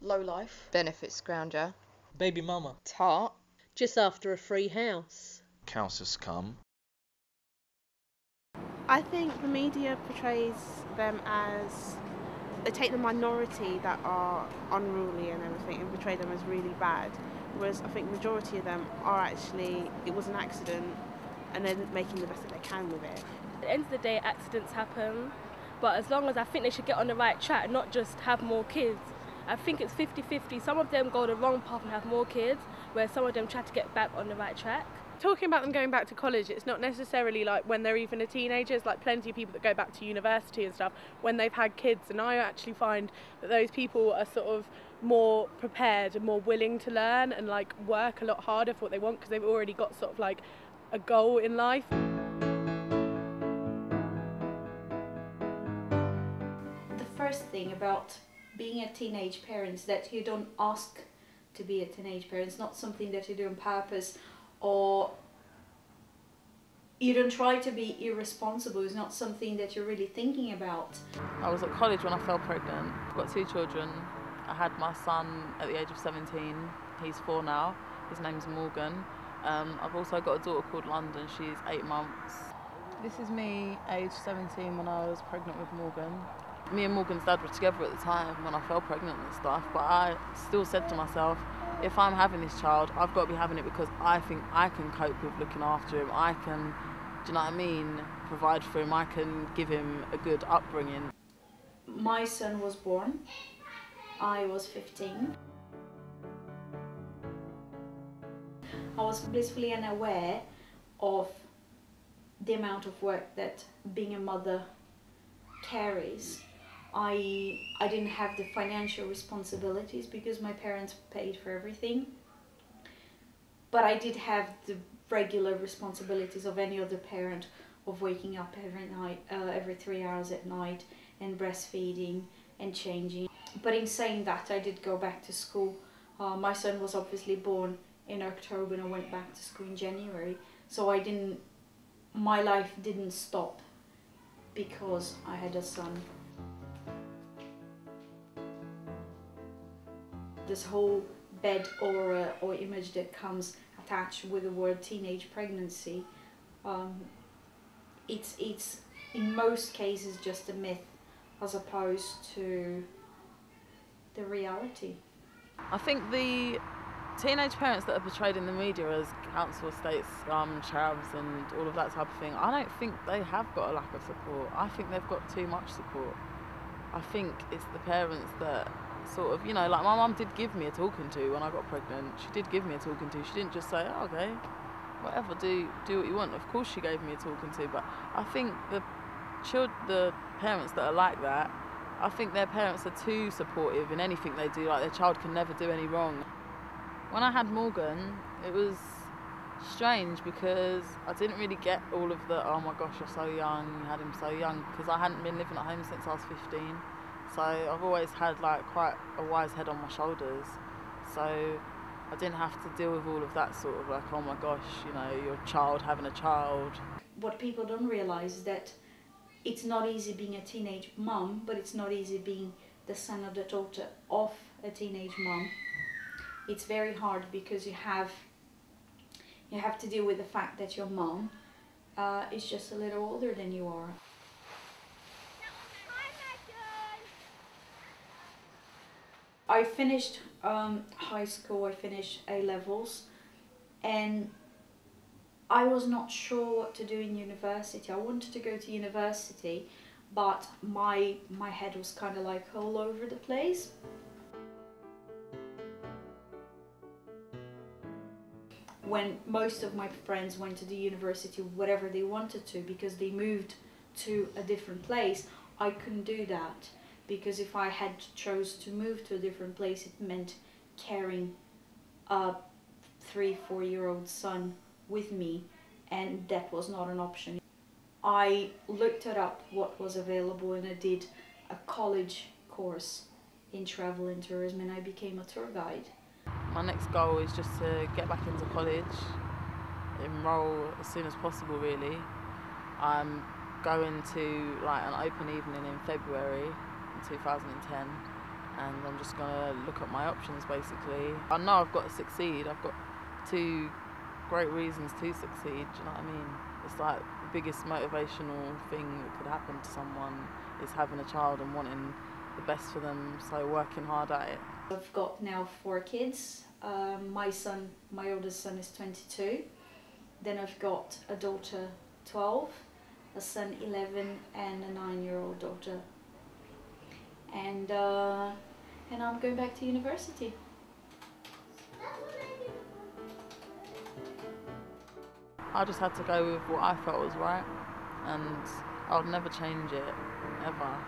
Lowlife. Benefit scrounger. Baby mama. Tart. Just after a free house. Council scum. I think the media portrays them as, they take the minority that are unruly and everything and portray them as really bad, whereas I think the majority of them are actually, it was an accident and they're making the best that they can with it. At the end of the day, accidents happen, but as long as, I think they should get on the right track, not just have more kids. I think it's 50-50. Some of them go the wrong path and have more kids, where some of them try to get back on the right track. Talking about them going back to college, it's not necessarily like when they're even a teenager. It's like plenty of people that go back to university and stuff when they've had kids, and I actually find that those people are sort of more prepared and more willing to learn and like work a lot harder for what they want because they've already got sort of like a goal in life. The first thing about being a teenage parent is that you don't ask to be a teenage parent. It's not something that you do on purpose, or you don't try to be irresponsible. It's not something that you're really thinking about. I was at college when I fell pregnant. I've got 2 children. I had my son at the age of 17. He's 4 now. His name's Morgan. I've also got a daughter called London. She's 8 months. This is me, age 17, when I was pregnant with Morgan. Me and Morgan's dad were together at the time when I fell pregnant and stuff, but I still said to myself, if I'm having this child, I've got to be having it because I think I can cope with looking after him. I can, do you know what I mean, provide for him. I can give him a good upbringing. My son was born. I was 15. I was blissfully unaware of the amount of work that being a mother carries. I didn't have the financial responsibilities because my parents paid for everything, but I did have the regular responsibilities of any other parent, of waking up every night, every 3 hours at night, and breastfeeding and changing. But in saying that, I did go back to school. My son was obviously born in October and I went back to school in January, so my life didn't stop because I had a son. This whole bad aura or image that comes attached with the word teenage pregnancy, it's in most cases just a myth as opposed to the reality. I think the teenage parents that are portrayed in the media as council estates, chavs and all of that type of thing, I don't think they have got a lack of support. I think they've got too much support. I think it's the parents that sort of, you know, like my mum did give me a talking to when I got pregnant. She did give me a talking to. She didn't just say, oh, okay, whatever, do what you want. Of course she gave me a talking to, but I think the parents that are like that, I think their parents are too supportive in anything they do, like their child can never do any wrong. When I had Morgan, it was strange because I didn't really get all of the, oh my gosh, you're so young, you had him so young, because I hadn't been living at home since I was 15. So I've always had like quite a wise head on my shoulders. So I didn't have to deal with all of that sort of like, oh my gosh, you know, your child having a child. What people don't realise is that it's not easy being a teenage mum, but it's not easy being the son or the daughter of a teenage mum. It's very hard because you have to deal with the fact that your mum is just a little older than you are. I finished high school, I finished A-levels, and I was not sure what to do in university. I wanted to go to university, but my head was kind of like all over the place. When most of my friends went to the university, whatever they wanted to, because they moved to a different place, I couldn't do that. Because if I had chose to move to a different place, it meant carrying a 3-4-year-old son with me, and that was not an option. I looked it up what was available, and I did a college course in travel and tourism, and I became a tour guide. My next goal is just to get back into college, enroll as soon as possible really. I'm going to like an open evening in February 2010, and I'm just gonna look at my options basically. I know I've got to succeed. I've got 2 great reasons to succeed, do you know what I mean? It's like the biggest motivational thing that could happen to someone is having a child and wanting the best for them, so working hard at it. I've got now 4 kids. My oldest son is 22. Then I've got a daughter 12, a son 11, and a 9-year-old daughter. And I'm going back to university. I just had to go with what I felt was right, and I would never change it, ever.